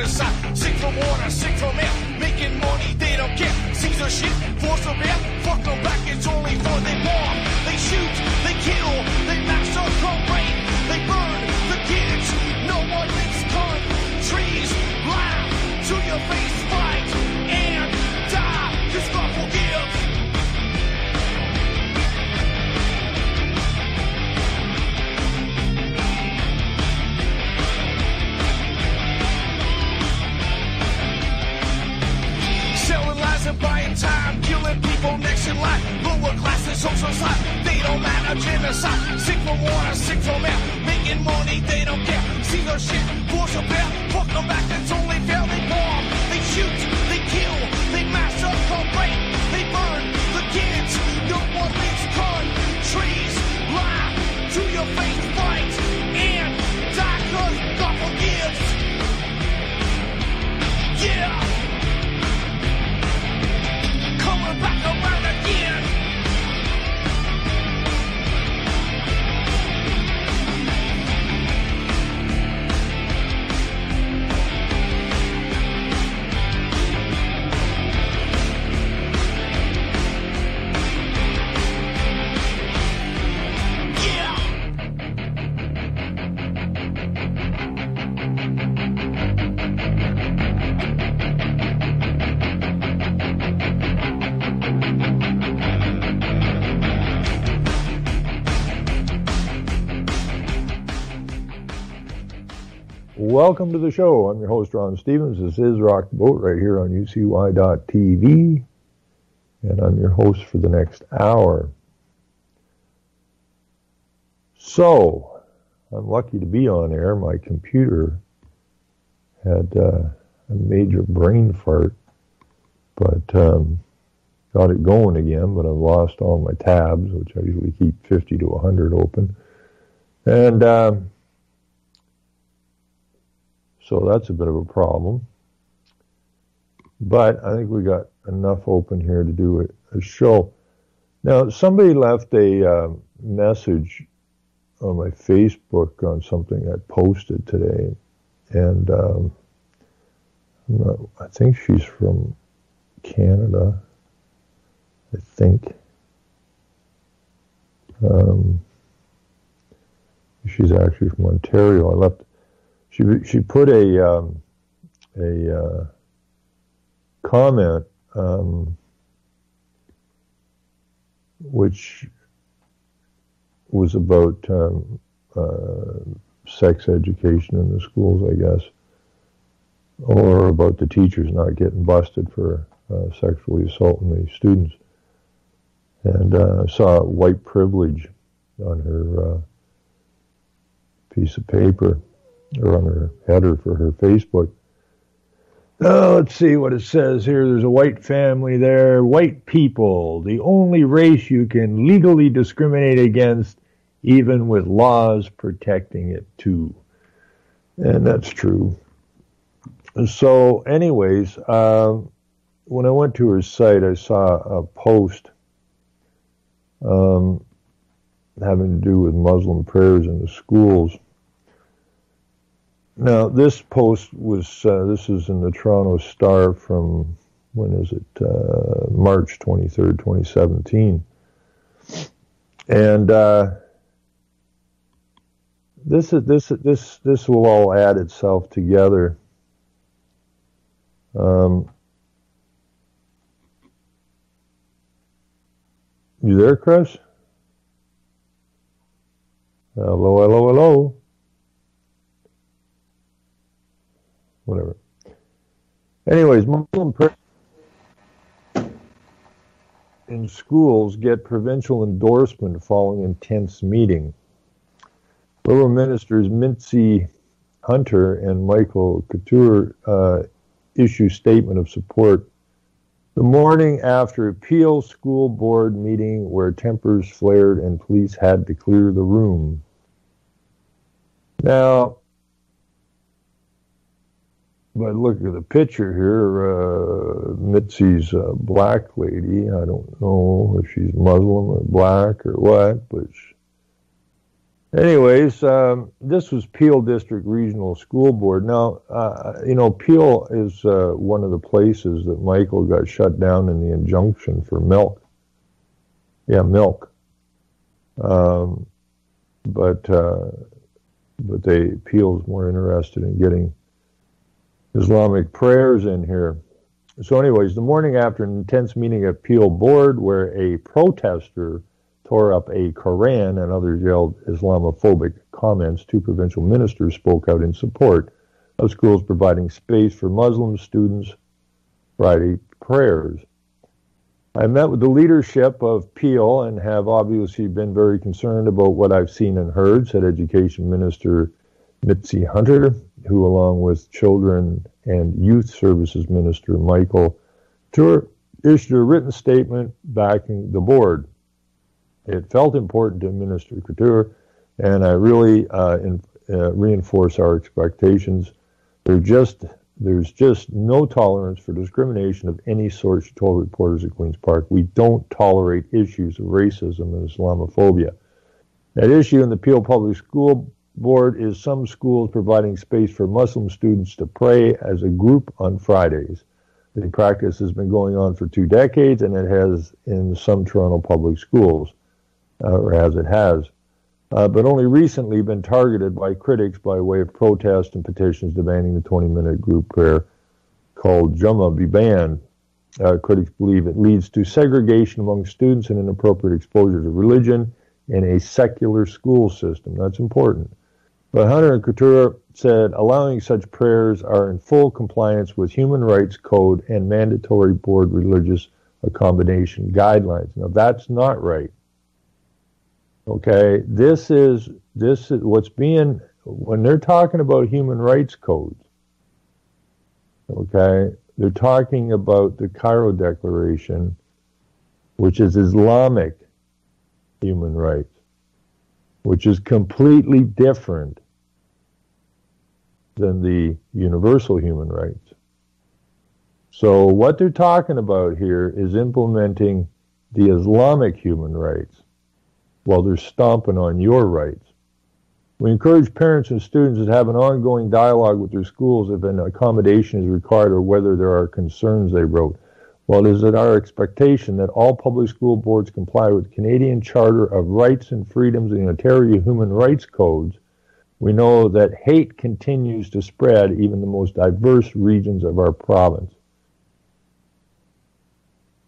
genocide. Sick from water, sick from air. Making money, they don't care. Caesar shit, force of air. Fuck them back, it's only for they bomb. They shoot, they kill, they massacre, rape. They burn the kids. No one makes countries laugh to your face, fight and die. Cause God will give. Selling lies and buying time, killing people next in line. Lower classes, social side, they don't matter, genocide. Sick from water, sick from air, making money, they don't care. See their shit, force a bear, fuck them back, that's only fair. They bomb, they shoot, they kill, they massacre, rape, they burn the kids. No one leaves countries, lie to your face, fight and die, cause God forgives. Yeah. Coming back around again. Welcome to the show. I'm your host, Ron Stevens. This is Rock the Boat right here on UCY.TV. And I'm your host for the next hour. So, I'm lucky to be on air. My computer had a major brain fart, but got it going again, but I've lost all my tabs, which I usually keep 50 to 100 open. And so that's a bit of a problem. But I think we got enough open here to do a show. Now, somebody left a message on my Facebook on something I posted today. And I think she's from Canada, I think. She's actually from Ontario. She put a comment which was about sex education in the schools, I guess, or about the teachers not getting busted for sexually assaulting the students. And I saw white privilege on her piece of paper, or on her header for her Facebook. Let's see what it says here. There's a white family there. White people, the only race you can legally discriminate against, even with laws protecting it too. And that's true. So anyways, when I went to her site, I saw a post having to do with Muslim prayers in the schools. Now, this post was, this is in the Toronto Star from, when is it, March 23rd, 2017. And this will all add itself together. You there, Chris? Hello, hello, hello. Whatever. Anyways, Muslim prayers in schools get provincial endorsement following intense meeting. Lower Ministers Mincy Hunter and Michael Couture issue statement of support the morning after Peel School Board meeting where tempers flared and police had to clear the room. Now, but look at the picture here. Mitzi's a black lady. I don't know if she's Muslim or black or what, but Anyways, this was Peel District Regional School Board. Now, Peel is one of the places that Michael got shut down in the injunction for milk. Yeah, milk. But Peel's more interested in getting Islamic prayers in here. So anyways, the morning after an intense meeting at Peel Board where a protester tore up a Quran and others yelled Islamophobic comments, two provincial ministers spoke out in support of schools providing space for Muslim students' Friday prayers. I met with the leadership of Peel and have obviously been very concerned about what I've seen and heard, said Education Minister Mitzi Hunter, who along with Children and Youth Services Minister Michael Couture issued a written statement backing the board. It felt important to Minister Couture, and I really reinforce our expectations. There's just no tolerance for discrimination of any sort, she told reporters at Queen's Park. We don't tolerate issues of racism and Islamophobia. At issue in the Peel Public School Board is some schools providing space for Muslim students to pray as a group on Fridays. The practice has been going on for 2 decades, and it has in some Toronto public schools, but only recently been targeted by critics by way of protest and petitions demanding the 20-minute group prayer called Jummah be banned. Critics believe it leads to segregation among students and inappropriate exposure to religion in a secular school system. That's important. But Hunter and Couture said allowing such prayers are in full compliance with human rights code and mandatory board religious accommodation guidelines. Now that's not right. Okay, this is what's being, when they're talking about human rights codes, okay, they're talking about the Cairo Declaration, which is Islamic human rights, which is completely different than the universal human rights. So what they're talking about here is implementing the Islamic human rights while they're stomping on your rights. We encourage parents and students to have an ongoing dialogue with their schools if an accommodation is required or whether there are concerns, they wrote. While it is our expectation that all public school boards comply with Canadian Charter of Rights and Freedoms and the Ontario Human Rights Codes, we know that hate continues to spread even in the most diverse regions of our province.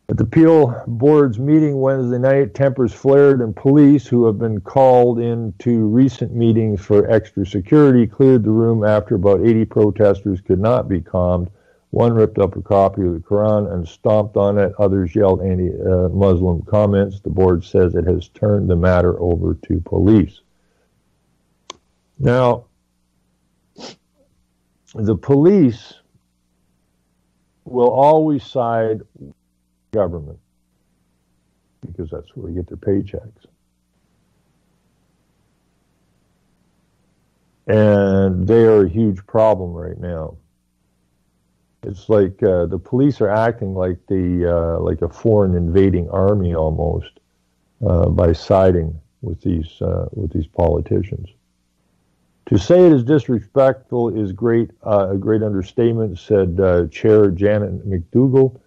At the Peel Board's meeting Wednesday night, tempers flared and police, who have been called into recent meetings for extra security, cleared the room after about 80 protesters could not be calmed. One ripped up a copy of the Quran and stomped on it. Others yelled anti-Muslim comments. The board says it has turned the matter over to police. Now, the police will always side with government because that's where they get their paychecks. And they are a huge problem right now. It's like the police are acting like like a foreign invading army almost by siding with these politicians. To say it is disrespectful is a great understatement, said Chair Janet McDougall.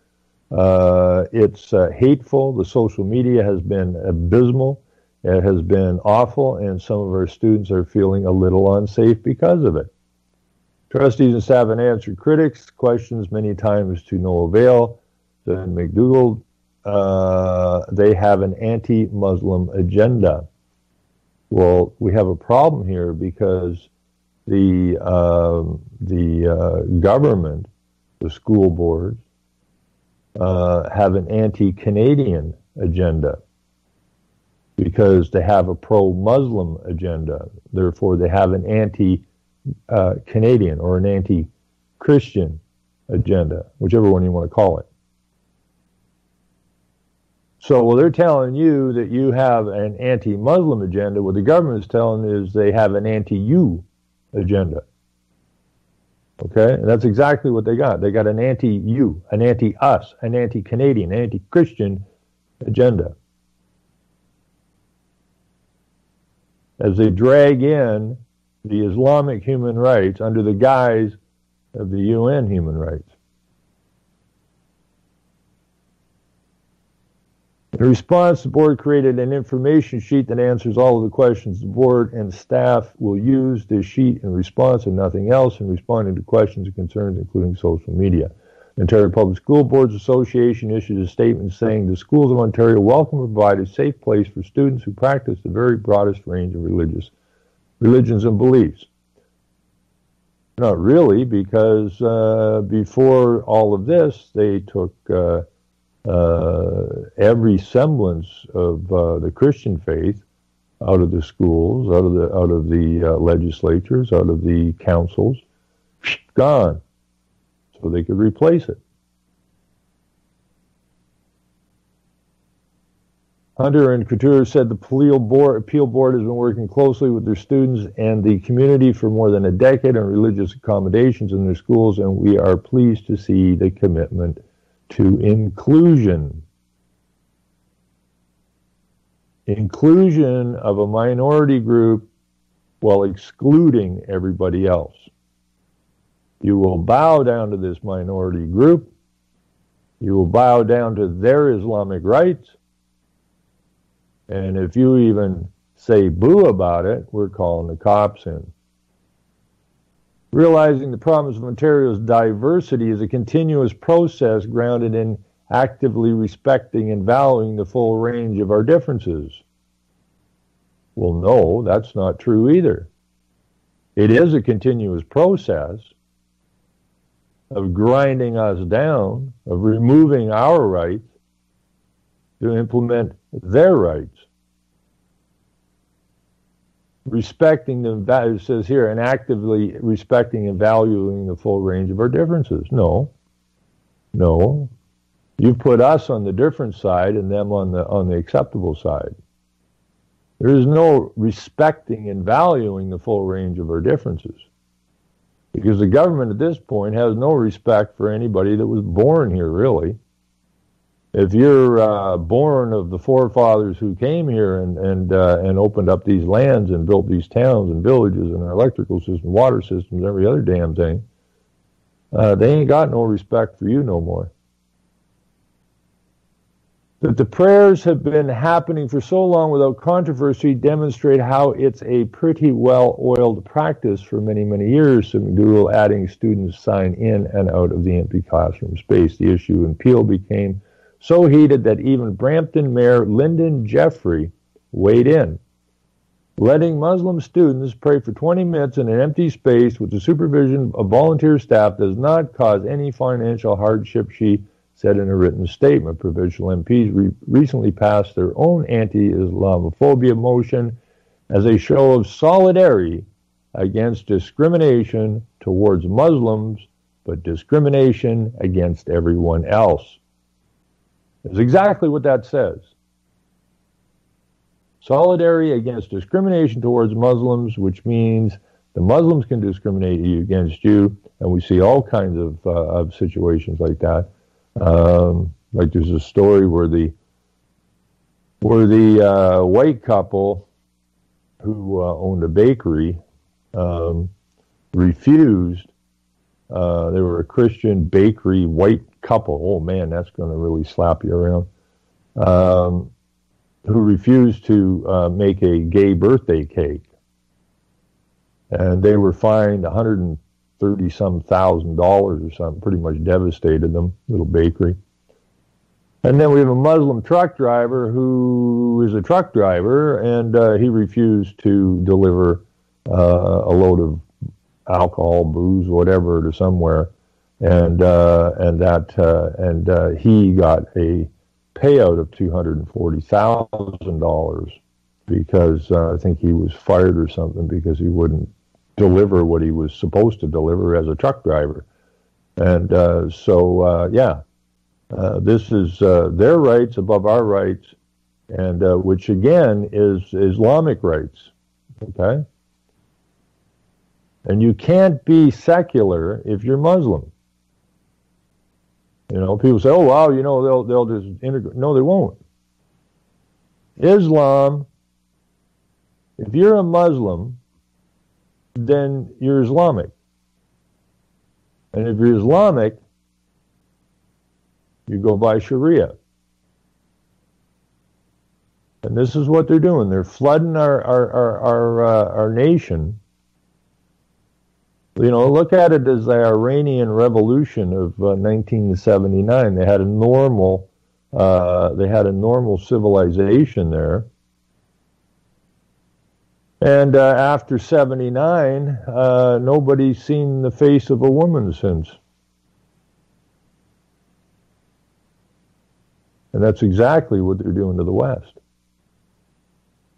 It's hateful. The social media has been abysmal. It has been awful, and some of our students are feeling a little unsafe because of it. Trustees and staff have answered critics' questions many times to no avail. Said McDougall, they have an anti-Muslim agenda. Well, we have a problem here because the government, the school boards, have an anti-Canadian agenda because they have a pro-Muslim agenda. Therefore, they have an anti-Canadian or an anti-Christian agenda, whichever one you want to call it. So, well, they're telling you that you have an anti-Muslim agenda. What the government is telling is they have an anti-you agenda. Okay? And that's exactly what they got. They got an anti-you, an anti-us, an anti-Canadian, anti-Christian agenda. as they drag in the Islamic human rights under the guise of the UN human rights. In response, the board created an information sheet that answers all of the questions the board and staff will use this sheet in response and nothing else in responding to questions and concerns, including social media. The Ontario Public School Boards Association issued a statement saying the schools of Ontario welcome and provide a safe place for students who practice the very broadest range of religions and beliefs. Not really, because before all of this, they took every semblance of the Christian faith out of the schools, out of the legislatures, out of the councils, gone, so they could replace it. Hunter and Couture said the appeal board has been working closely with their students and the community for more than a decade on religious accommodations in their schools, and we are pleased to see the commitment to inclusion. Inclusion of a minority group while excluding everybody else. You will bow down to this minority group. You will bow down to their Islamic rights. And if you even say boo about it, we're calling the cops in. Realizing the promise of Ontario's diversity is a continuous process grounded in actively respecting and valuing the full range of our differences. Well, no, that's not true either. It is a continuous process of grinding us down, of removing our rights to implement their rights. Respecting the value, it says here, and actively respecting and valuing the full range of our differences. No. You've put us on the different side and them on the acceptable side. There is no respecting and valuing the full range of our differences. Because the government at this point has no respect for anybody that was born here, really. If you're born of the forefathers who came here and opened up these lands and built these towns and villages and our electrical system, water systems, every other damn thing, they ain't got no respect for you no more. That the prayers have been happening for so long without controversy demonstrate how it's a pretty well-oiled practice for many, many years. McDougall adding students sign in and out of the empty classroom space. The issue in Peel became so heated that even Brampton Mayor Lyndon Jeffrey weighed in. Letting Muslim students pray for 20 minutes in an empty space with the supervision of volunteer staff does not cause any financial hardship, she said in a written statement. Provincial MPs recently passed their own anti-Islamophobia motion as a show of solidarity against discrimination towards Muslims, but discrimination against everyone else. That's exactly what that says. Solidarity against discrimination towards Muslims, which means the Muslims can discriminate against you, and we see all kinds of situations like that. Like there's a story where the white couple who owned a bakery refused. They were a Christian bakery white couple. Oh man, that's going to really slap you around. Who refused to make a gay birthday cake, and they were fined $130-some thousand or something. Pretty much devastated them. Little bakery. And then we have a Muslim truck driver who is a truck driver, and he refused to deliver a load of alcohol, booze, whatever, to somewhere, and he got a payout of $240,000 because I think he was fired or something because he wouldn't deliver what he was supposed to deliver as a truck driver. And this is their rights above our rights, and which again is Islamic rights. Okay? And you can't be secular if you're Muslim. You know, people say, "Oh, wow, you know, they'll just integrate." No, they won't. Islam If you're a Muslim, then you're Islamic. And if you're Islamic, you go by Sharia. And this is what they're doing. They're flooding our nation. You know, look at it as the Iranian Revolution of 1979. They had a normal civilization there. And after 79, nobody's seen the face of a woman since. And that's exactly what they're doing to the West.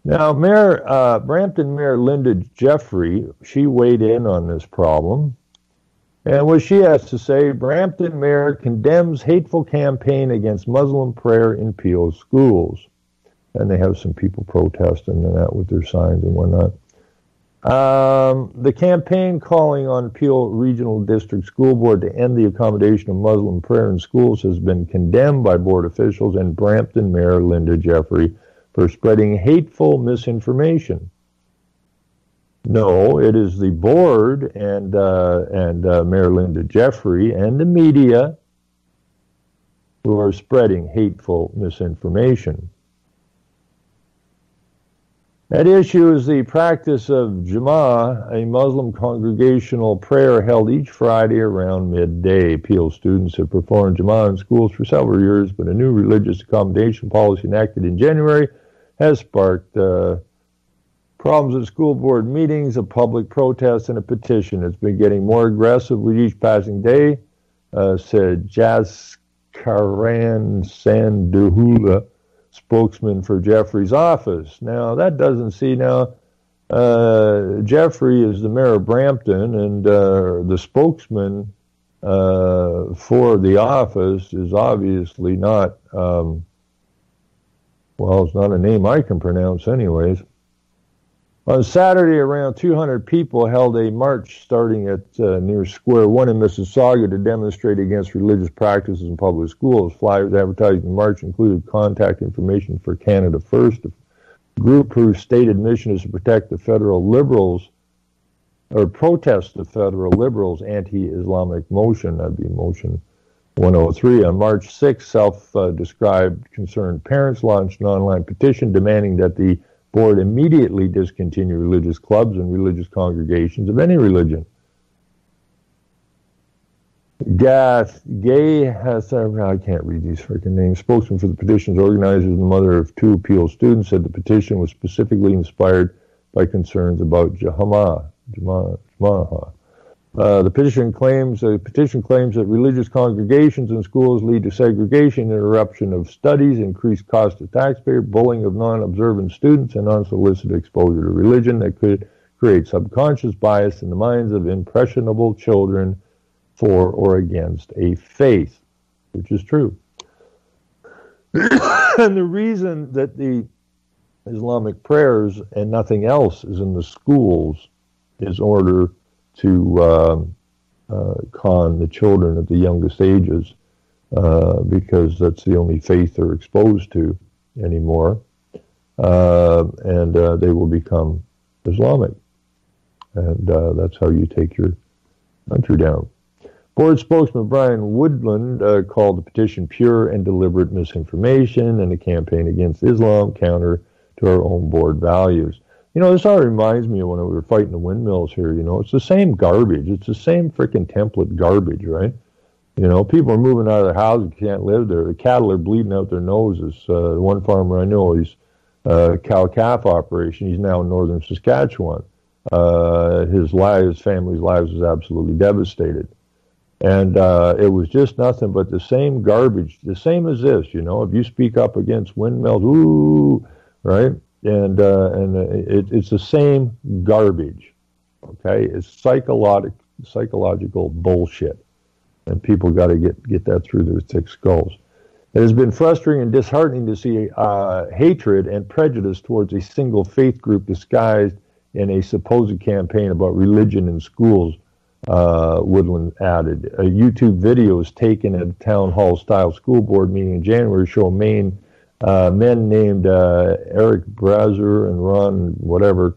Now, Brampton Mayor Linda Jeffrey, she weighed in on this problem. And what she has to say, Brampton Mayor condemns hateful campaign against Muslim prayer in Peel schools. And they have some people protesting and that with their signs and whatnot. The campaign calling on Peel Regional District School Board to end the accommodation of Muslim prayer in schools has been condemned by board officials and Brampton Mayor Linda Jeffrey for spreading hateful misinformation. No, it is the board and Mayor Linda Jeffrey and the media who are spreading hateful misinformation. At issue is the practice of Jama'ah, a Muslim congregational prayer held each Friday around midday. Peel students have performed Jama'ah in schools for several years, but a new religious accommodation policy enacted in January has sparked problems at school board meetings, a public protest, and a petition. It's been getting more aggressive with each passing day, said Jaskaran Sanduhula, spokesman for Jeffrey's office. Now, that doesn't see now. Jeffrey is the mayor of Brampton, and the spokesman for the office is obviously not, well, it's not a name I can pronounce anyways. On Saturday, around 200 people held a march starting at near Square One in Mississauga to demonstrate against religious practices in public schools. Flyers advertising the march included contact information for Canada First, a group whose stated mission is to protect the federal liberals, or protest the federal liberals' anti-Islamic motion. That'd be Motion 103. On March 6th, self-described concerned parents launched an online petition demanding that the board immediately discontinue religious clubs and religious congregations of any religion. Gay has, I can't read these freaking names, spokesman for the petition's organizers and mother of two Peel students, said the petition was specifically inspired by concerns about Jama'ah. The petition claims that religious congregations and schools lead to segregation, interruption of studies, increased cost to taxpayer, bullying of non-observant students, and unsolicited exposure to religion that could create subconscious bias in the minds of impressionable children for or against a faith, which is true. And the reason that the Islamic prayers and nothing else is in the schools is in order to con the children at the youngest ages, because that's the only faith they're exposed to anymore, and they will become Islamic, and that's how you take your country down. Board spokesman Brian Woodland called the petition pure and deliberate misinformation and a campaign against Islam, counter to our own board values. You know, this all reminds me of when we were fighting the windmills here. You know, it's the same garbage. It's the same freaking template garbage, right? You know, people are moving out of their houses, can't live there. The cattle are bleeding out their noses. One farmer I know, he's cow-calf operation. He's now in northern Saskatchewan. His family's lives was absolutely devastated. And it was just nothing but the same garbage, the same as this, you know. If you speak up against windmills, ooh, right? And it's the same garbage, okay? It's psychological bullshit, and people got to get that through their thick skulls. It has been frustrating and disheartening to see hatred and prejudice towards a single faith group disguised in a supposed campaign about religion in schools, Woodland added. YouTube videos taken at a town hall-style school board meeting in January show men named Eric Brazer and Ron whatever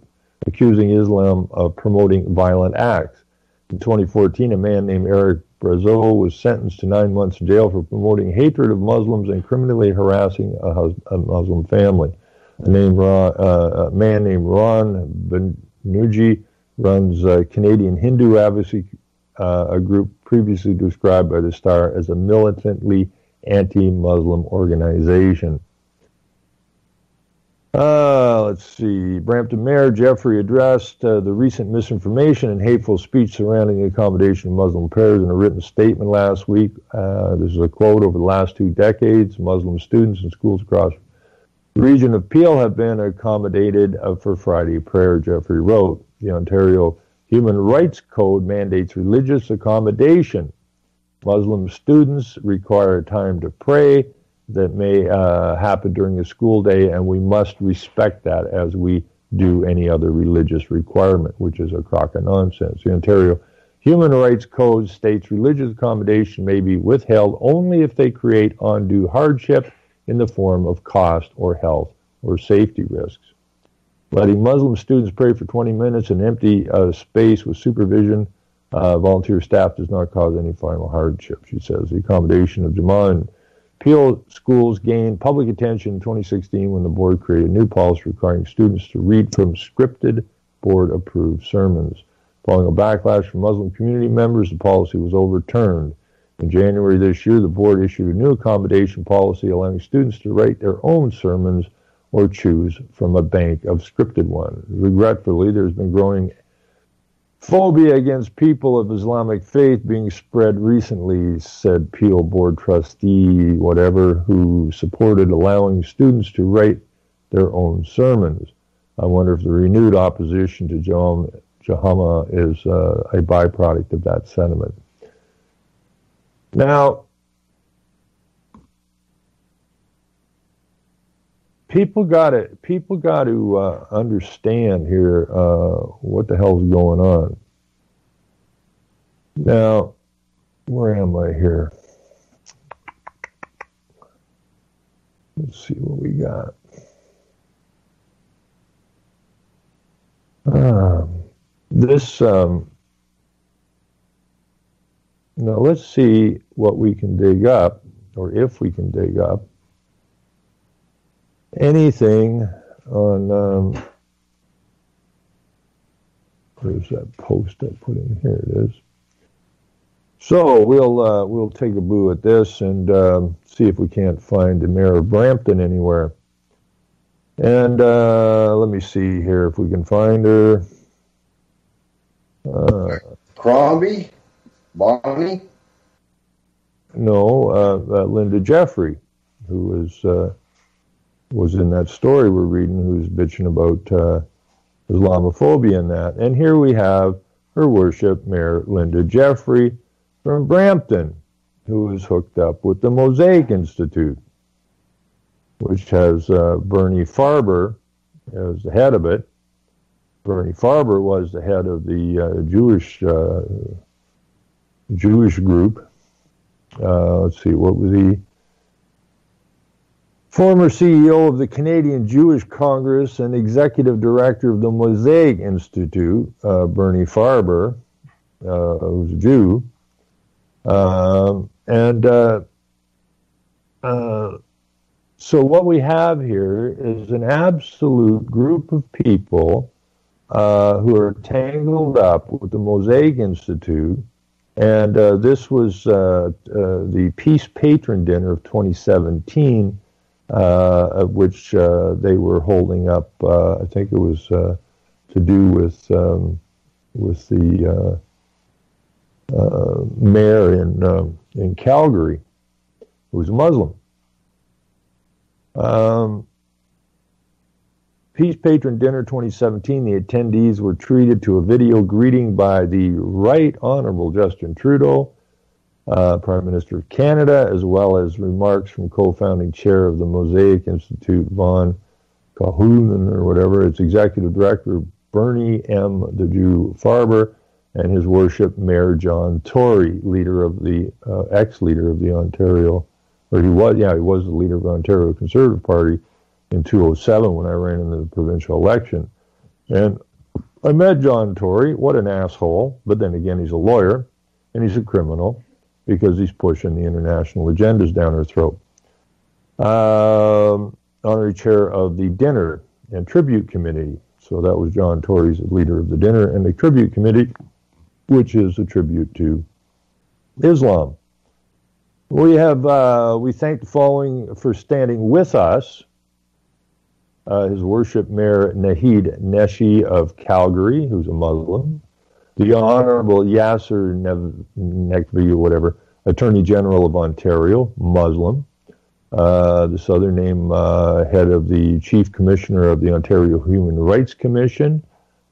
accusing Islam of promoting violent acts. In 2014, a man named Eric Brazeau was sentenced to 9 months in jail for promoting hatred of Muslims and criminally harassing a Muslim family. A man named Ron Banerjee runs Canadian Hindu Advocacy, a group previously described by the Star as a militantly anti-Muslim organization. Let's see. Brampton Mayor Jeffrey addressed the recent misinformation and hateful speech surrounding the accommodation of Muslim prayers in a written statement last week. This is a quote: "Over the last 2 decades, Muslim students in schools across the region of Peel have been accommodated for Friday prayer," Jeffrey wrote. The Ontario Human Rights Code mandates religious accommodation. Muslim students require time to pray that may happen during a school day, and we must respect that as we do any other religious requirement, which is a crock of nonsense. The Ontario Human Rights Code states religious accommodation may be withheld only if they create undue hardship in the form of cost or health or safety risks. Letting Muslim students pray for 20 minutes in empty space with supervision volunteer staff does not cause any final hardship, she says. The accommodation of Jama'ah and Peel schools gained public attention in 2016 when the board created a new policy requiring students to read from scripted board-approved sermons. Following a backlash from Muslim community members, the policy was overturned. In January this year, the board issued a new accommodation policy allowing students to write their own sermons or choose from a bank of scripted ones. Regretfully, there's been growing phobia against people of Islamic faith being spread recently, said Peel board trustee, who supported allowing students to write their own sermons. I wonder if the renewed opposition to Jama'ah is a byproduct of that sentiment. Now, people got to understand here what the hell's going on. Now, where am I here? Let's see what we got. Now let's see what we can dig up, or if we can dig up anything on, where's that post I put in? Here it is. So we'll take a boo at this and see if we can't find the mayor of Brampton anywhere. And let me see here if we can find her. Crombie? Bonnie? No, Linda Jeffrey, who was in that story we're reading, who's bitching about Islamophobia and that. And here we have Her Worship Mayor Linda Jeffrey from Brampton, who is hooked up with the Mosaic Institute, which has Bernie Farber as the head of it. Bernie Farber was the head of the Jewish group. Let's see, what was he? Former CEO of the Canadian Jewish Congress and executive director of the Mosaic Institute, Bernie Farber, who's a Jew. So what we have here is an absolute group of people who are tangled up with the Mosaic Institute. And this was the Peace Patron Dinner of 2017, of which they were holding up. I think it was to do with the mayor in Calgary, who was a Muslim. Peace Patron Dinner 2017, the attendees were treated to a video greeting by the Right Honorable Justin Trudeau, Prime Minister of Canada, as well as remarks from co-founding chair of the Mosaic Institute, Von Kahunen, or whatever, its executive director, Bernie M. the Jew Farber, and His Worship Mayor John Tory, leader of the ex-leader of the Ontario, or he was the leader of the Ontario Conservative Party in 2007 when I ran in the provincial election. And I met John Tory. What an asshole. But then again, he's a lawyer, and he's a criminal because he's pushing the international agendas down our throat. Honorary chair of the Dinner and Tribute Committee. So that was John Tory's leader of the Dinner and the Tribute Committee, which is a tribute to Islam. We thank the following for standing with us. His Worship Mayor Naheed Neshi of Calgary, who's a Muslim. The Honorable Yasser Nekvi, or whatever, Attorney General of Ontario, Muslim. This other name, head of the Chief Commissioner of the Ontario Human Rights Commission.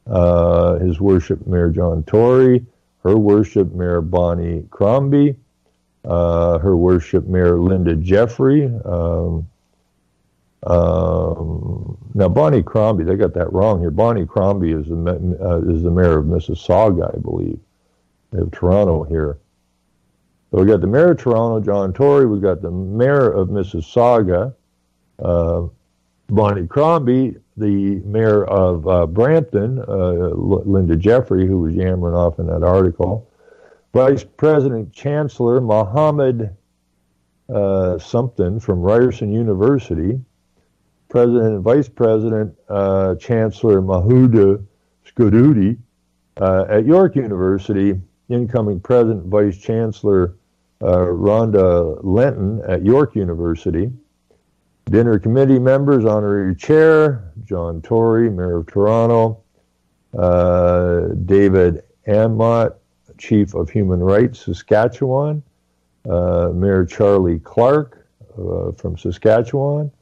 His Worship Mayor John Tory. Her Worship Mayor Bonnie Crombie. Her Worship Mayor Linda Jeffrey. Now, Bonnie Crombie, they got that wrong here. Bonnie Crombie is the mayor of Mississauga, I believe. They have Toronto here. So we got the mayor of Toronto, John Tory. We've got the mayor of Mississauga, Bonnie Crombie, the mayor of Brampton, Linda Jeffrey, who was yammering off in that article. Vice President Chancellor Mohammed something from Ryerson University. President and Vice President Chancellor Mahuda Skududi at York University. Incoming President Vice Chancellor Rhonda Lenton at York University. Dinner Committee members, Honorary Chair John Tory, Mayor of Toronto. David Anmott, Chief of Human Rights, Saskatchewan. Mayor Charlie Clark from Saskatchewan.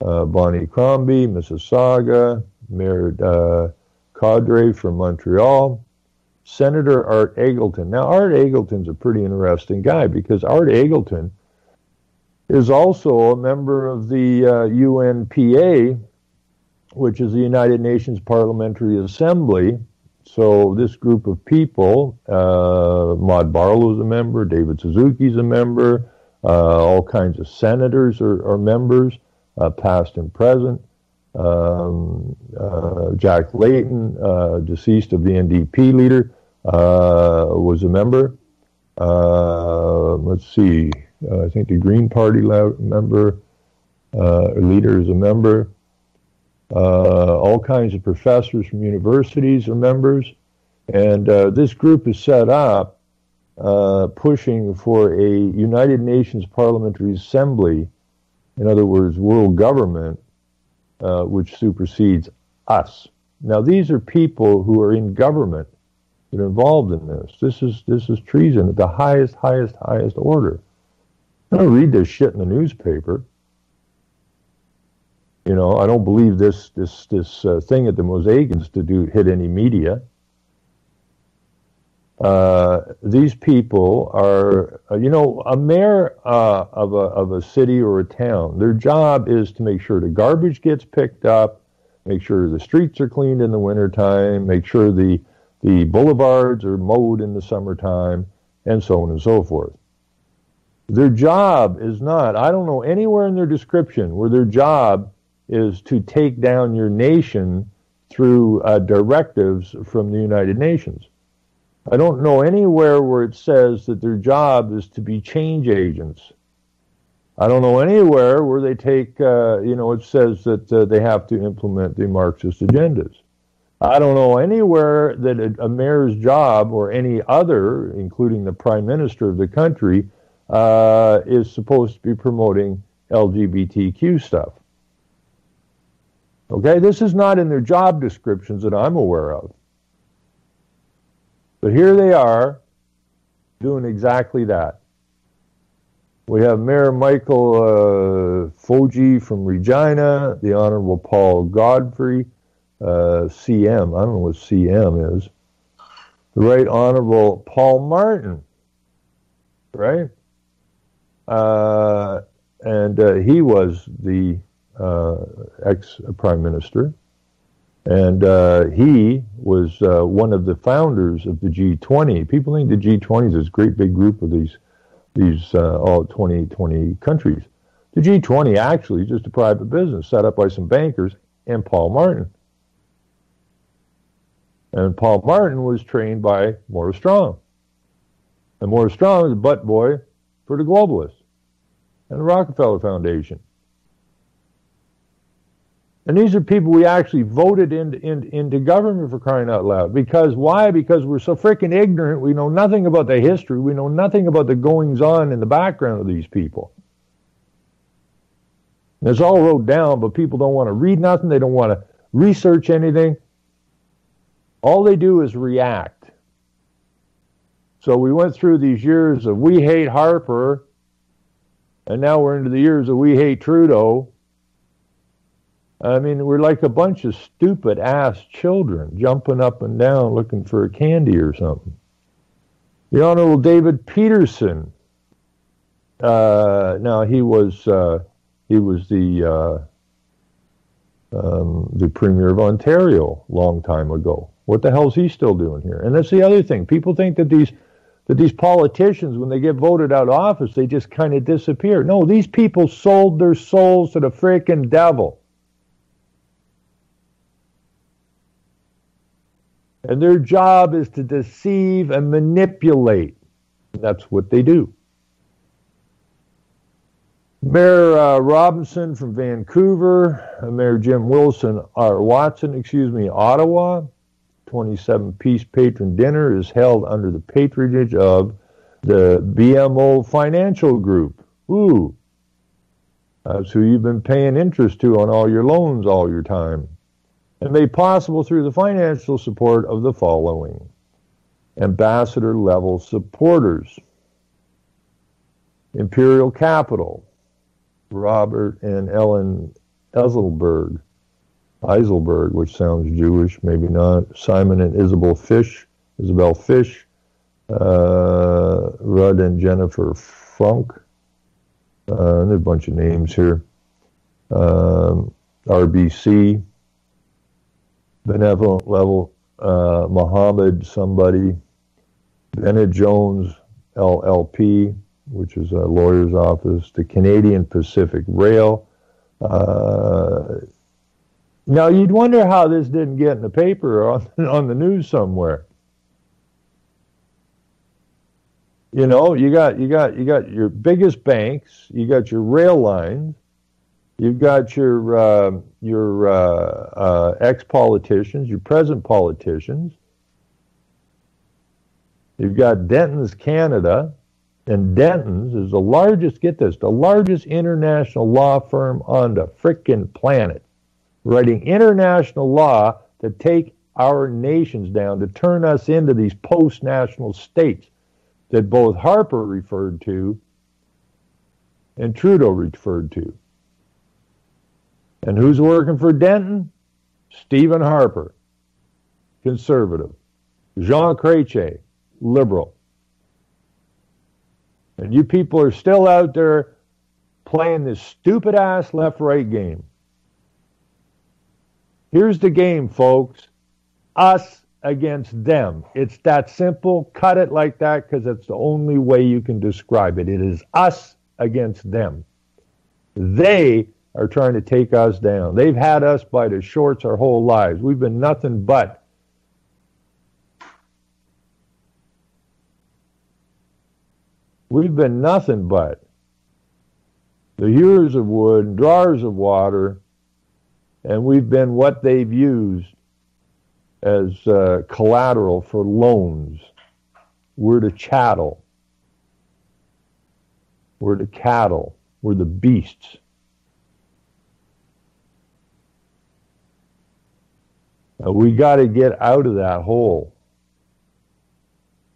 Bonnie Crombie, Mississauga. Mayor Cadre from Montreal. Senator Art Eggleton. Now, Art Eggleton's a pretty interesting guy because Art Eggleton is also a member of the UNPA, which is the United Nations Parliamentary Assembly. So this group of people, Maud Barlow's a member, David Suzuki's a member, all kinds of senators are members, past and present. Jack Layton, deceased of the NDP leader, was a member. Let's see, I think the Green Party member, leader is a member. All kinds of professors from universities are members. And this group is set up pushing for a United Nations Parliamentary Assembly, in other words, world government, which supersedes us. Now, these are people who are in government that are involved in this. This is treason at the highest order. I don't read this shit in the newspaper. You know, I don't believe this thing at the Mosaic Institute hit any media. These people are, a mayor of a city or a town. Their job is to make sure the garbage gets picked up, make sure the streets are cleaned in the wintertime, make sure the boulevards are mowed in the summertime, and so on and so forth. Their job is not, I don't know anywhere in their description where their job is to take down your nation through directives from the United Nations. I don't know anywhere where it says that their job is to be change agents. I don't know anywhere where they take, it says that they have to implement the Marxist agendas. I don't know anywhere that a mayor's job or any other, including the prime minister of the country, is supposed to be promoting LGBTQ stuff. Okay, this is not in their job descriptions that I'm aware of. But here they are doing exactly that. We have Mayor Michael Foji from Regina, the Honorable Paul Godfrey, CM. I don't know what CM is. The Right Honorable Paul Martin, right? And he was the ex-prime minister. And he was one of the founders of the G20. People think the G20 is this great big group of these all 20 countries. The G20 actually is just a private business set up by some bankers and Paul Martin. And Paul Martin was trained by Morris Strong. And Morris Strong is a butt boy for the globalists and the Rockefeller Foundation. And these are people we actually voted into government, for crying out loud. Because why? Because we're so freaking ignorant. We know nothing about the history. We know nothing about the goings-on in the background of these people. And it's all wrote down, but people don't want to read nothing. They don't want to research anything. All they do is react. So we went through these years of we hate Harper, and now we're into the years of we hate Trudeau. I mean, we're like a bunch of stupid-ass children jumping up and down looking for a candy or something. The Honorable David Peterson. Now, he was the Premier of Ontario a long time ago. What the hell's he still doing here? And that's the other thing. People think that these politicians, when they get voted out of office, they just kind of disappear. No, these people sold their souls to the freaking devil. And their job is to deceive and manipulate. And that's what they do. Mayor Robinson from Vancouver, Mayor Jim Watson, Ottawa, 27-piece patron dinner is held under the patronage of the BMO Financial Group. Ooh, that's who you've been paying interest to on all your loans all your time. And made possible through the financial support of the following ambassador-level supporters. Imperial Capital, Robert and Ellen Eiselberg, which sounds Jewish, maybe not. Simon and Isabel Fish, Rudd and Jennifer Funk. There's a bunch of names here. RBC, Benevolent Level, Mohammed somebody, Bennett Jones, LLP, which is a lawyer's office, the Canadian Pacific Rail. Now, you'd wonder how this didn't get in the paper or on the news somewhere. You know, you got your biggest banks, you got your rail lines, you've got your ex-politicians, your present politicians. You've got Denton's Canada, and Denton's is the largest, get this, the largest international law firm on the frickin' planet, writing international law to take our nations down, to turn us into these post-national states that both Harper referred to and Trudeau referred to. And who's working for Denton? Stephen Harper, conservative. Jean Chrétien, liberal. And you people are still out there playing this stupid-ass left-right game. Here's the game, folks. Us against them. It's that simple. Cut it like that because it's the only way you can describe it. It is us against them. They are trying to take us down. They've had us by the shorts our whole lives. We've been nothing but the hewers of wood and drawers of water, and we've been what they've used as collateral for loans. We're the chattel. We're the cattle. We're the beasts. We got to get out of that hole.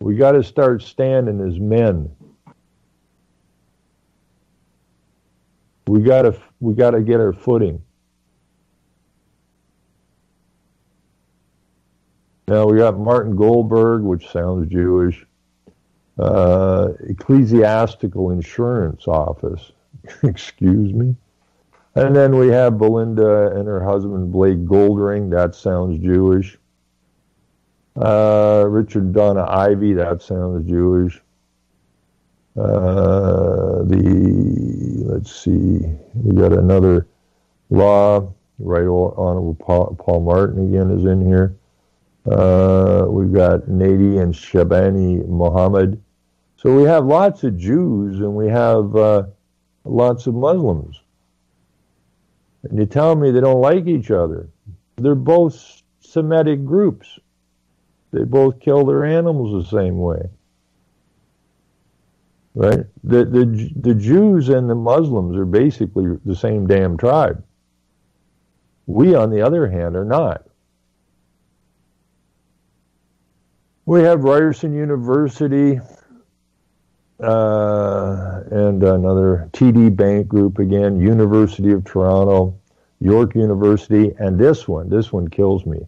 We got to start standing as men. We got to get our footing. Now we got Martin Goldberg, which sounds Jewish. Ecclesiastical Insurance Office. Excuse me. And then we have Belinda and her husband Blake Goldring. That sounds Jewish. Richard Donna Ivy. That sounds Jewish. Let's see. We got another law. Right Honorable Paul Martin again is in here. We've got Nadi and Shabani Muhammad. So we have lots of Jews and we have lots of Muslims. And you tell me they don't like each other. They're both Semitic groups. They both kill their animals the same way. Right? The Jews and the Muslims are basically the same damn tribe. We, on the other hand, are not. We have Ryerson University and another TD Bank Group again, University of Toronto, York University, and this one kills me,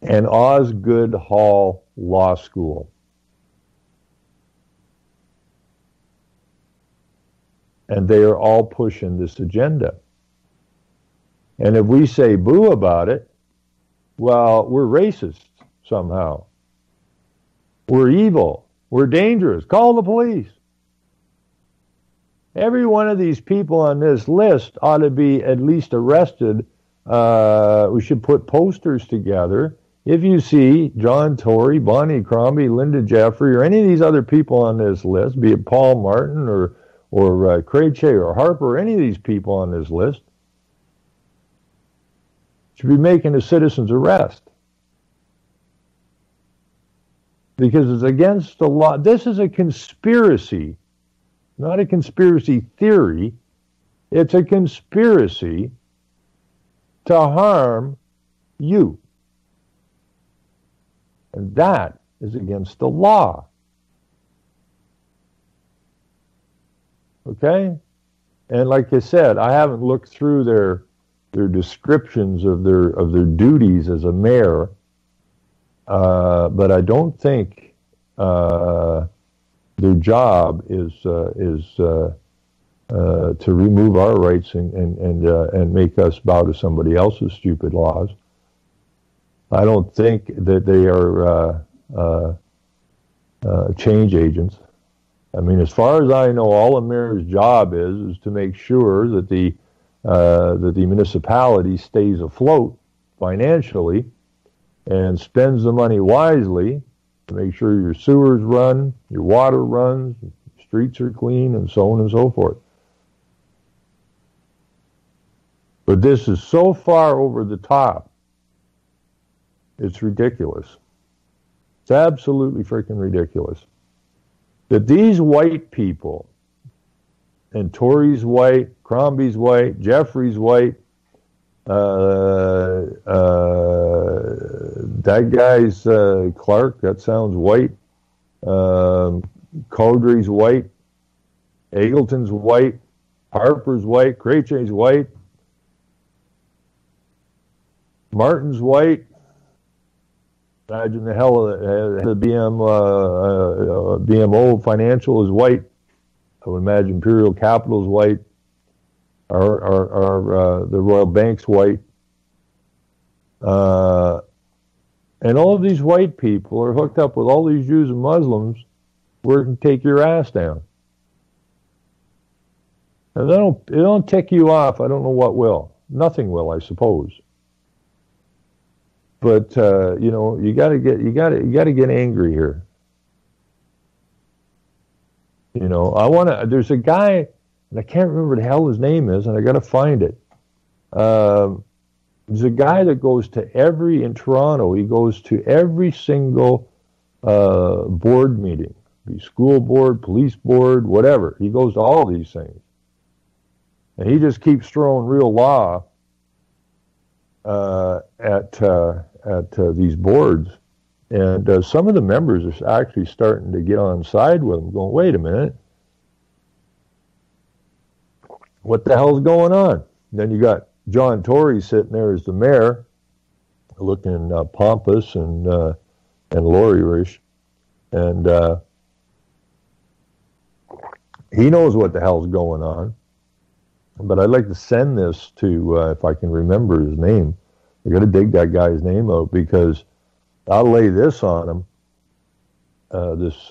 and Osgoode Hall Law School. And they are all pushing this agenda. And if we say boo about it, well, we're racist somehow. We're evil. We're dangerous. Call the police. Every one of these people on this list ought to be at least arrested. We should put posters together. If you see John Tory, Bonnie Crombie, Linda Jeffrey, or any of these other people on this list, be it Paul Martin or Krejci or Harper, or any of these people on this list, should be making a citizen's arrest. Because it's against the law. This is a conspiracy, not a conspiracy theory. It's a conspiracy to harm you. And that is against the law. Okay? And like I said, I haven't looked through their descriptions of their duties as a mayor, but I don't think their job is to remove our rights and make us bow to somebody else's stupid laws. I don't think that they are change agents. I mean, as far as I know, all a mayor's job is to make sure that the municipality stays afloat financially and spends the money wisely to make sure your sewers run, your water runs, streets are clean, and so on and so forth. But this is so far over the top, it's ridiculous. It's absolutely freaking ridiculous. That these white people, and Tory's white, Crombie's white, Jeffrey's white, that guy's Clark, that sounds white, Caudry's white, Eagleton's white, Harper's white, Krejci's white, Martin's white. Imagine the hell of the BMO Financial is white. I would imagine Imperial Capital is white. The Royal Bank's white. And all of these white people are hooked up with all these Jews and Muslims where it can take your ass down. And they don't tick you off. I don't know what will. Nothing will, I suppose. But you got to get angry here. There's a guy, and I can't remember the hell his name is, and I got to find it. There's a guy that goes to in Toronto, he goes to every single board meeting, be school board, police board, whatever. He goes to all these things. And he just keeps throwing real law at these boards. And some of the members are actually starting to get on side with him, going, wait a minute. What the hell's going on? Then you got John Tory sitting there as the mayor, looking pompous and lawyerish. And he knows what the hell's going on. But I'd like to send this to, if I can remember his name, I got to dig that guy's name out, because I'll lay this on him, this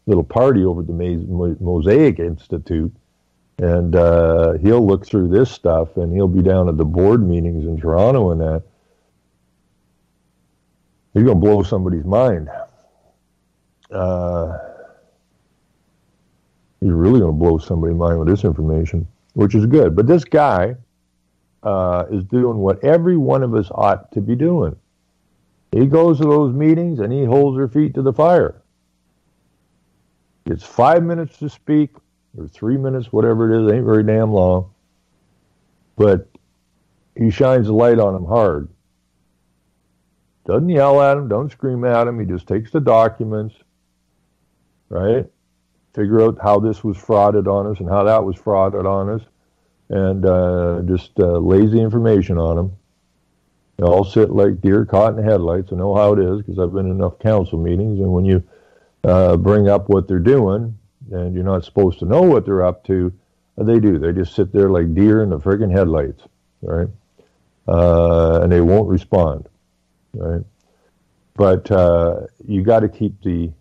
little party over at the Mosaic Institute, and he'll look through this stuff, and he'll be down at the board meetings in Toronto and that. He's going to blow somebody's mind. He's really going to blow somebody's mind with this information, which is good. But this guy is doing what every one of us ought to be doing. He goes to those meetings and he holds their feet to the fire. Gets 5 minutes to speak, or 3 minutes, whatever it is, ain't very damn long. But he shines the light on them hard. Doesn't yell at them, don't scream at them. He just takes the documents, right? Figure out how this was frauded on us and how that was frauded on us, and just lays the information on them. They all sit like deer caught in headlights. I know how it is because I've been in enough council meetings, and when you bring up what they're doing, and you're not supposed to know what they're up to, they do. They just sit there like deer in the friggin' headlights, right? And they won't respond, right? But you got to keep the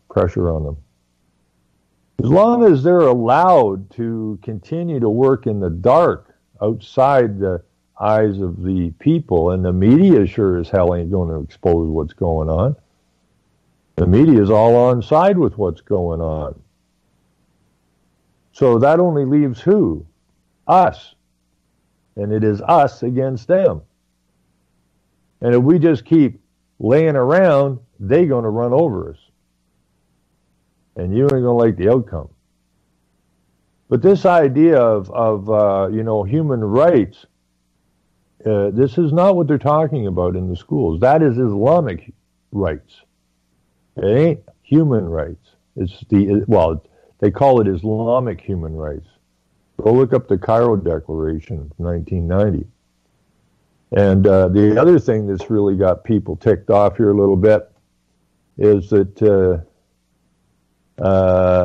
pressure on them. As long as they're allowed to continue to work in the dark outside the eyes of the people, and the media sure as hell ain't going to expose what's going on. The media is all on side with what's going on. So that only leaves who? Us. And it is us against them. And if we just keep laying around, they're going to run over us. And you ain't going to like the outcome. But this idea of human rights, this is not what they're talking about in the schools. That is Islamic rights. It ain't human rights. It's they call it Islamic human rights. Go look up the Cairo Declaration of 1990. And the other thing that's really got people ticked off here a little bit is that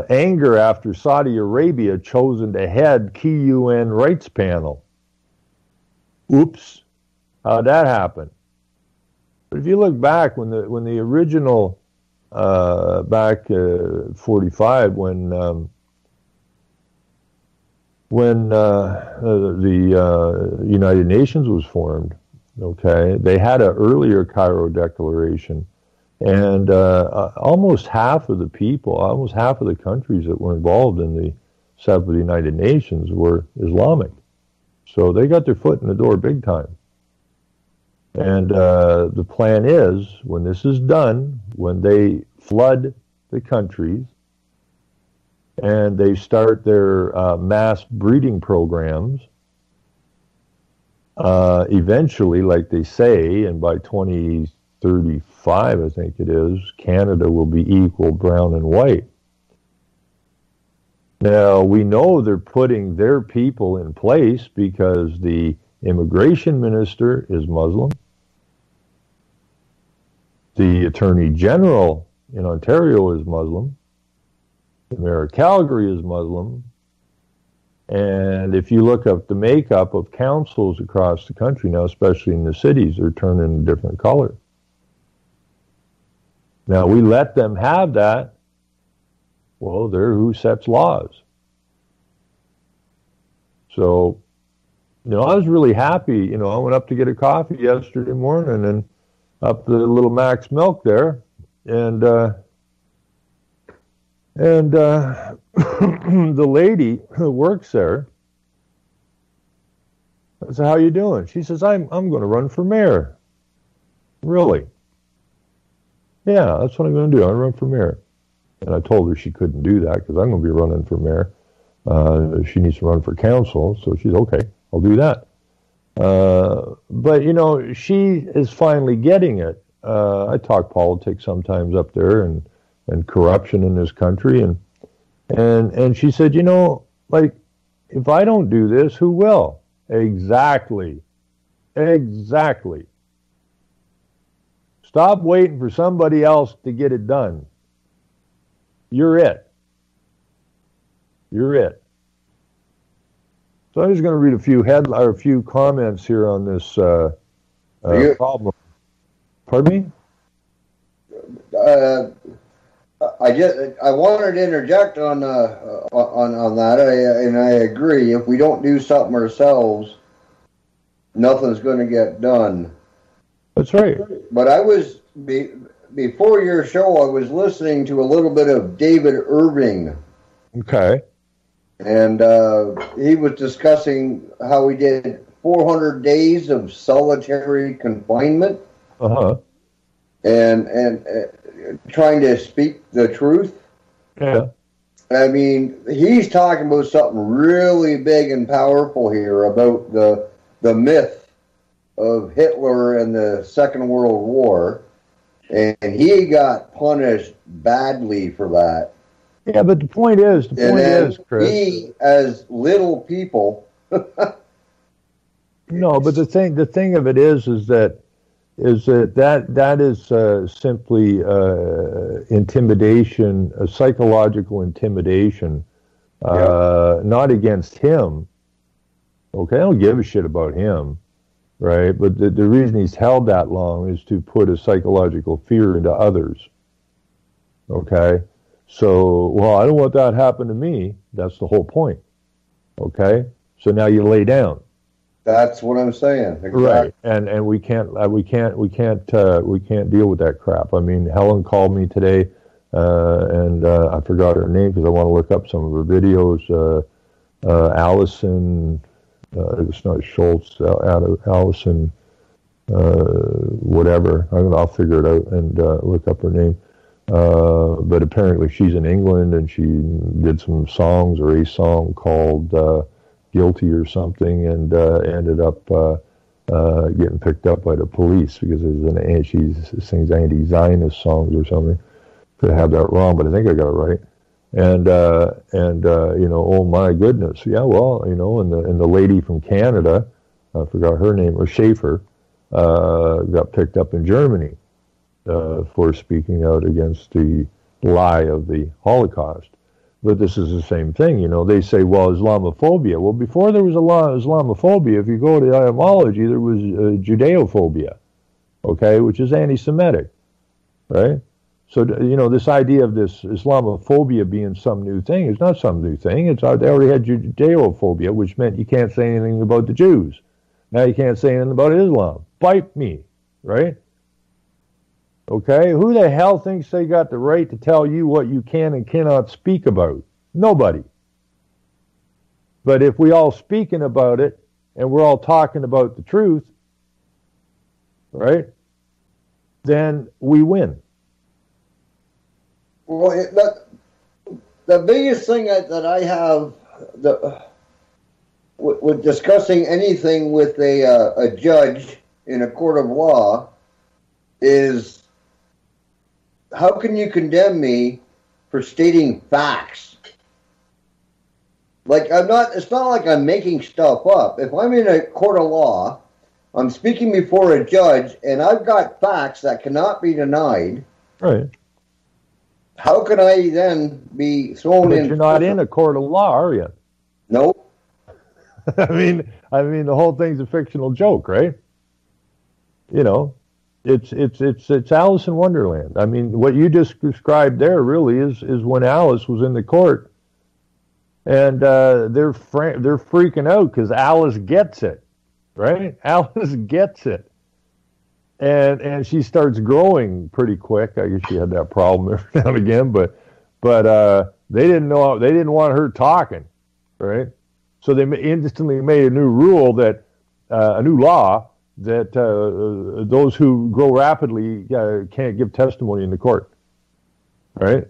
anger after Saudi Arabia chosen to head key UN rights panel. Oops, how'd that happen? But if you look back when the original back 45 when the United Nations was formed, okay, they had an earlier Cairo Declaration. And almost half of the people, almost half of the countries that were involved in the set of the United Nations were Islamic. So they got their foot in the door big time. And the plan is, when this is done, when they flood the countries and they start their mass breeding programs, eventually, like they say, and by 2035, I think it is, Canada will be equal brown and white. Now, we know they're putting their people in place because the immigration minister is Muslim. The Attorney General in Ontario is Muslim. The Mayor of Calgary is Muslim. And if you look up the makeup of councils across the country now, especially in the cities, they're turning a different color. Now, we let them have that. Well, they're who sets laws. So, I was really happy. I went up to get a coffee yesterday morning and up the little Max Milk there. And the lady who works there, I said, how you doing? She says, I'm going to run for mayor. Really? Yeah, that's what I'm going to do. I'm going to run for mayor. And I told her she couldn't do that because I'm going to be running for mayor. She needs to run for council. So she's, okay, I'll do that. But, she is finally getting it. I talk politics sometimes up there and corruption in this country. And she said, if I don't do this, who will? Exactly. Stop waiting for somebody else to get it done. You're it. So I'm just going to read a few comments here on this problem. Pardon me? I wanted to interject on that, and I agree. If we don't do something ourselves, nothing's going to get done. That's right. But I was before your show. I was listening to a little bit of David Irving. Okay. And he was discussing how he did 400 days of solitary confinement. Uh-huh. And trying to speak the truth. Yeah. I mean, he's talking about something really big and powerful here about the myth of Hitler and the Second World War. And he got punished badly for that. Yeah, but the point is, Chris. We, as little people. No, but the thing of it is that is simply intimidation, a psychological intimidation, not against him. Okay, I don't give a shit about him, right? But the reason he's held that long is to put a psychological fear into others. Okay? So, well, I don't want that to happen to me. That's the whole point. Okay? So now you lay down. That's what I'm saying. Exactly. Right, and we can't deal with that crap. I mean, Helen called me today, and I forgot her name because I want to look up some of her videos. Allison, it's not Schultz. Allison, whatever. I'll figure it out and look up her name. But apparently she's in England, and she did some songs or a song called Guilty or something, and ended up getting picked up by the police because she sings anti-Zionist songs or something. Could have that wrong, but I think I got it right. And oh my goodness, yeah, well, and the lady from Canada, I forgot her name, or Schaefer, got picked up in Germany for speaking out against the lie of the Holocaust. But this is the same thing, They say, well, Islamophobia. Well, before there was Islamophobia, if you go to etymology, there was Judeophobia, okay, which is anti-Semitic, right? So, this idea of this Islamophobia being some new thing is not some new thing. They already had Judeophobia, which meant you can't say anything about the Jews. Now you can't say anything about Islam. Bite me, right? Okay, who the hell thinks they got the right to tell you what you can and cannot speak about? Nobody. But if we all speaking about it and we're all talking about the truth, right, then we win. Well, the biggest thing that I have with discussing anything with a judge in a court of law is, how can you condemn me for stating facts? Like, it's not like I'm making stuff up. If I'm in a court of law, I'm speaking before a judge, and I've got facts that cannot be denied. Right. How can I then be thrown in? But you're not in a court of law, are you? Nope. I mean, the whole thing's a fictional joke, right? It's Alice in Wonderland. I mean, what you just described there really is when Alice was in the court, and they're freaking out because Alice gets it, right? Alice gets it, and she starts growing pretty quick. I guess she had that problem every now and again, but they didn't want her talking, right? So they instantly made a new rule a new law. That those who grow rapidly can't give testimony in the court, right?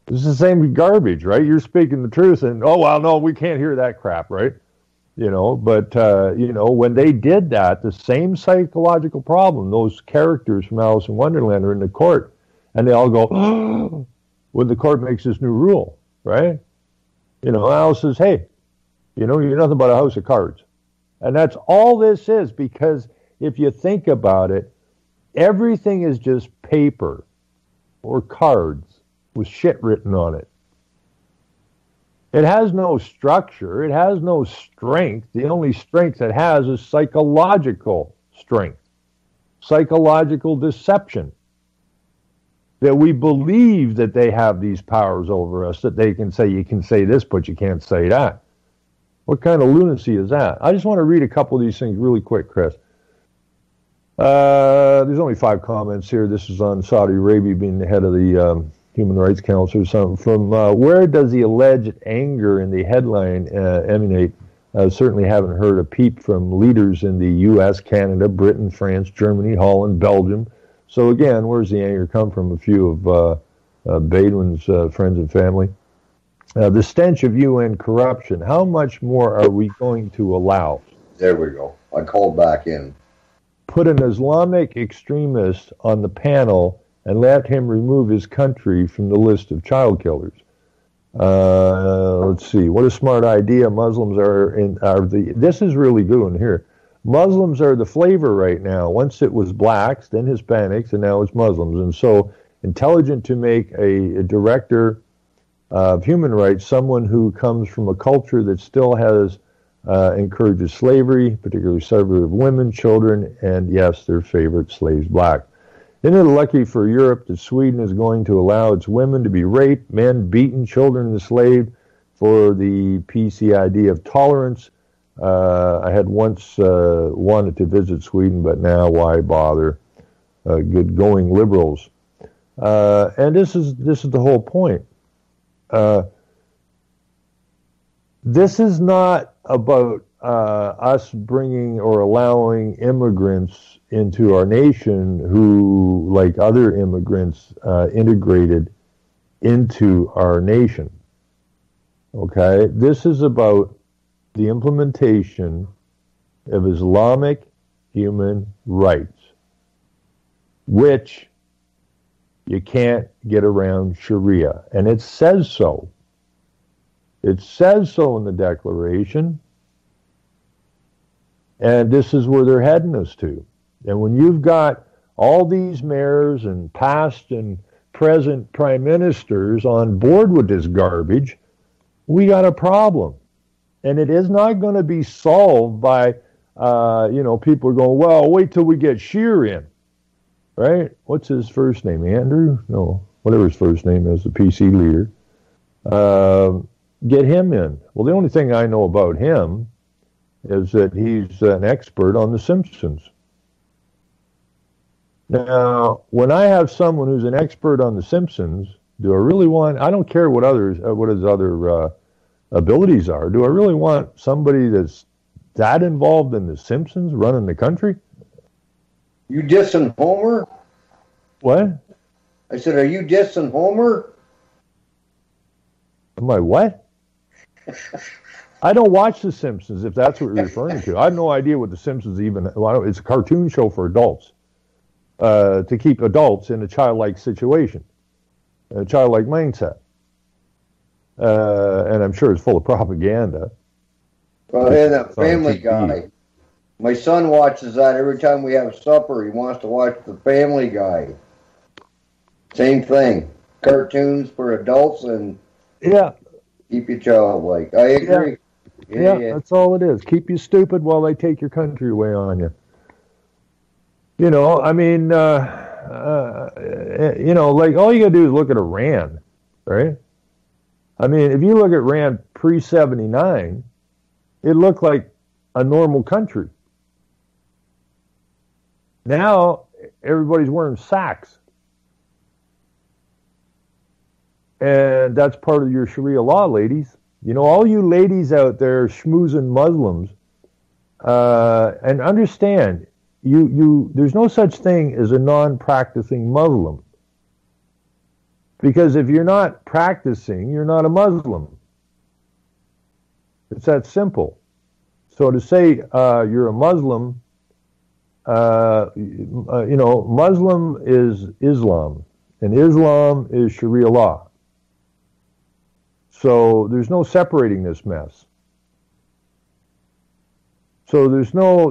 This is the same garbage, right? You're speaking the truth, and oh well, no, we can't hear that crap, right? But when they did that, the same psychological problem. Those characters from Alice in Wonderland are in the court, and they all go, oh, when the court makes this new rule, right? Alice says, hey, you're nothing but a house of cards. And that's all this is, because if you think about it, everything is just paper or cards with shit written on it. It has no structure. It has no strength. The only strength it has is psychological strength, psychological deception. That we believe that they have these powers over us, that they can say, you can say this, but you can't say that. What kind of lunacy is that? I just want to read a couple of these things really quick, Chris. There's only 5 comments here. This is on Saudi Arabia being the head of the Human Rights Council. So from where does the alleged anger in the headline emanate? Certainly haven't heard a peep from leaders in the U.S., Canada, Britain, France, Germany, Holland, Belgium. So again, where's the anger come from? A few of Badwin's friends and family. The stench of UN corruption. How much more are we going to allow? There we go. I called back in. Put an Islamic extremist on the panel and let him remove his country from the list of child killers. Let's see. What a smart idea. Muslims this is really good one here. Muslims are the flavor right now. Once it was blacks, then Hispanics, and now it's Muslims. And so intelligent to make a director of human rights, someone who comes from a culture that still has encourages slavery, particularly slavery of women, children, and yes, their favorite slaves, black. Isn't it lucky for Europe that Sweden is going to allow its women to be raped, men beaten, children enslaved for the PC idea of tolerance? I had once wanted to visit Sweden, but now why bother? Good going liberals. And this is the whole point. This is not about us bringing or allowing immigrants into our nation who, like other immigrants, integrated into our nation. Okay? This is about the implementation of Islamic human rights, which you can't get around Sharia. And it says so. It says so in the Declaration. And this is where they're heading us to. And when you've got all these mayors and past and present prime ministers on board with this garbage, we got a problem. And it is not going to be solved by, people are going, well, wait till we get Scheer in. Right? What's his first name? Andrew? No, whatever his first name is, the PC leader. Get him in. Well, the only thing I know about him is that he's an expert on The Simpsons. Now, when I have someone who's an expert on The Simpsons, do I really want, I don't care what his other abilities are, do I really want somebody that's that involved in The Simpsons running the country? You dissing Homer? What? I said, are you dissing Homer? Am I what? I don't watch The Simpsons, if that's what you're referring to. I have no idea what The Simpsons even... Well, it's a cartoon show for adults. To keep adults in a childlike situation. A childlike mindset. And I'm sure it's full of propaganda. Well, hey, that Family Guy. My son watches that every time we have supper. He wants to watch the Family Guy. Same thing. Cartoons for adults and... Yeah. Keep you childlike. I agree. Yeah, that's all it is. Keep you stupid while they take your country away on you. You know, I mean, like all you got to do is look at Iran, right? I mean, if you look at Iran pre-79, it looked like a normal country. Now, everybody's wearing sacks. And that's part of your Sharia law, ladies. You know, all you ladies out there schmoozing Muslims, and understand, there's no such thing as a non-practicing Muslim. Because if you're not practicing, you're not a Muslim. It's that simple. So to say you're a Muslim, Muslim is Islam, and Islam is Sharia law. So there's no separating this mess. So there's no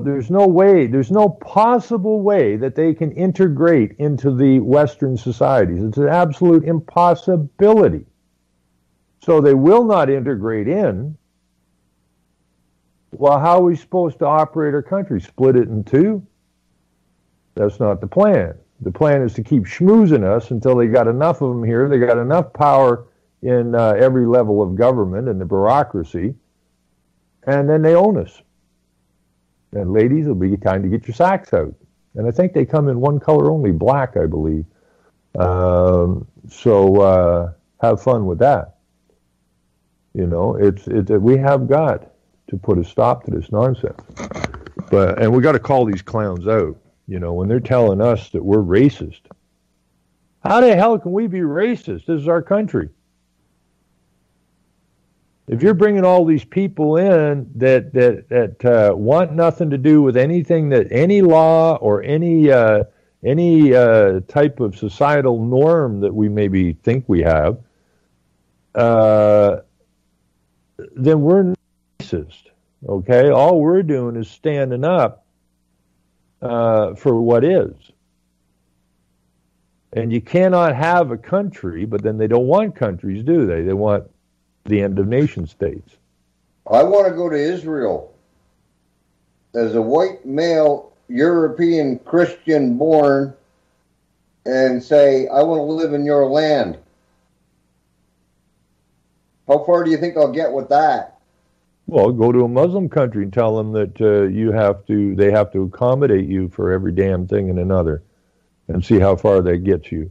way, there's no possible way that they can integrate into the Western societies. It's an absolute impossibility. So they will not integrate in. Well, how are we supposed to operate our country? Split it in two? That's not the plan. The plan is to keep schmoozing us until they got enough of them here. They got enough power in every level of government and the bureaucracy, and then they own us. And ladies, it'll be time to get your sacks out. And I think they come in one color only, black, I believe. So have fun with that. You know, we have got to put a stop to this nonsense. And we got to call these clowns out. You know, when they're telling us that we're racist. How the hell can we be racist? This is our country. If you're bringing all these people in that want nothing to do with anything, that any law or any type of societal norm that we maybe think we have, then we're racist. Okay, all we're doing is standing up for what is. And you cannot have a country, but then they don't want countries, do they? They want the end of nation states. I want to go to Israel as a white male European Christian born and say, I want to live in your land. How far do you think I'll get with that? Well, go to a Muslim country and tell them that they have to accommodate you for every damn thing in another, and see how far that gets you.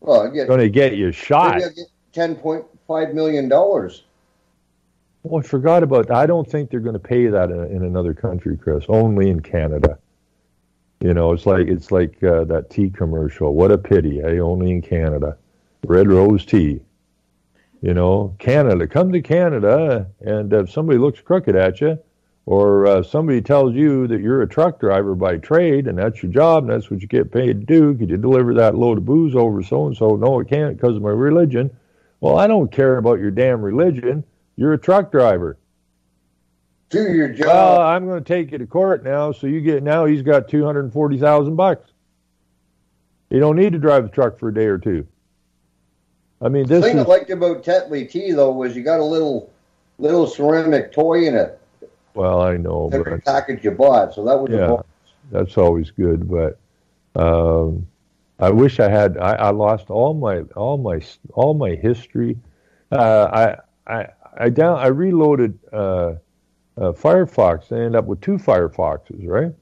Well, it's going to get you shot. Maybe I'll get $10.5 million. Well, I forgot about that. I don't think they're going to pay that in another country, Chris. Only in Canada. You know, it's like that tea commercial. What a pity, eh? Only in Canada. Red Rose tea. You know, Canada. Come to Canada, and if somebody looks crooked at you, or somebody tells you that you're a truck driver by trade, and that's your job, and that's what you get paid to do, could you deliver that load of booze over so-and-so? No, I can't because of my religion. Well, I don't care about your damn religion. You're a truck driver. Do your job. Well, I'm going to take you to court now, so he's got $240,000. You don't need to drive the truck for a day or two. I mean, the thing I liked about Tetley tea, though, was you got a little ceramic toy in it. Well, I know. Every package you bought, so that was a bonus. That's always good. But I wish I had. I lost all my history. I reloaded Firefox. I ended up with 2 Firefoxes, right?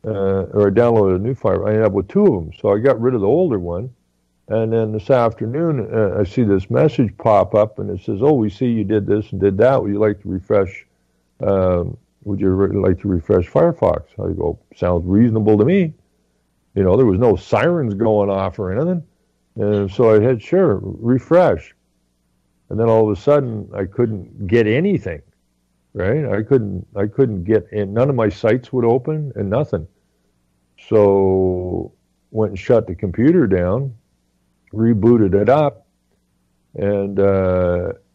Or I downloaded a new Firefox. I ended up with 2 of them. So I got rid of the older one. And then this afternoon, I see this message pop up, and it says, "Oh, we see you did this and did that. Would you like to refresh? Would you like to refresh Firefox?" I go, "Sounds reasonable to me." You know, there was no sirens going off or anything, and so I hit sure refresh, and then all of a sudden I couldn't get anything. Right? I couldn't get in. None of my sites would open and nothing. So went and shut the computer down. Rebooted it up, and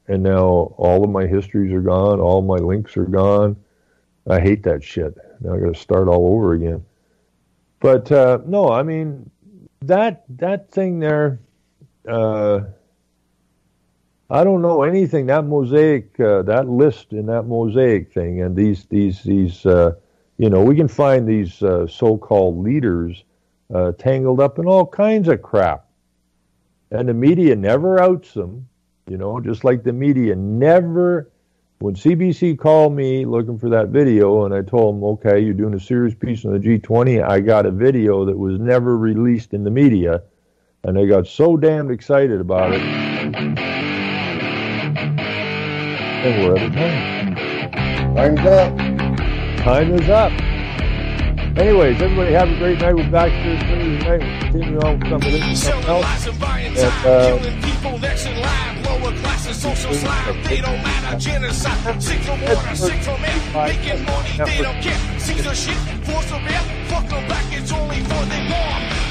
now all of my histories are gone, all my links are gone. I hate that shit. Now I got to start all over again. But no, I mean that thing there. I don't know anything. That mosaic, that list in that mosaic thing, and these you know, we can find these so-called leaders tangled up in all kinds of crap. And the media never outs them, you know, just like the media never, when CBC called me looking for that video, and I told them, okay, you're doing a serious piece on the G20, I got a video that was never released in the media, and they got so damned excited about it. And we're out of time. Time's up. Time is up. Anyways, everybody have a great night. We're back here Thursday night. We'll continue on with some of this and something else. Killing people next in line, lower classes, social slide. They don't matter, genocide. Sick from water, sick from air. Making money, they don't care. Seize the shit, force them air. Fuck them back, it's only for they want.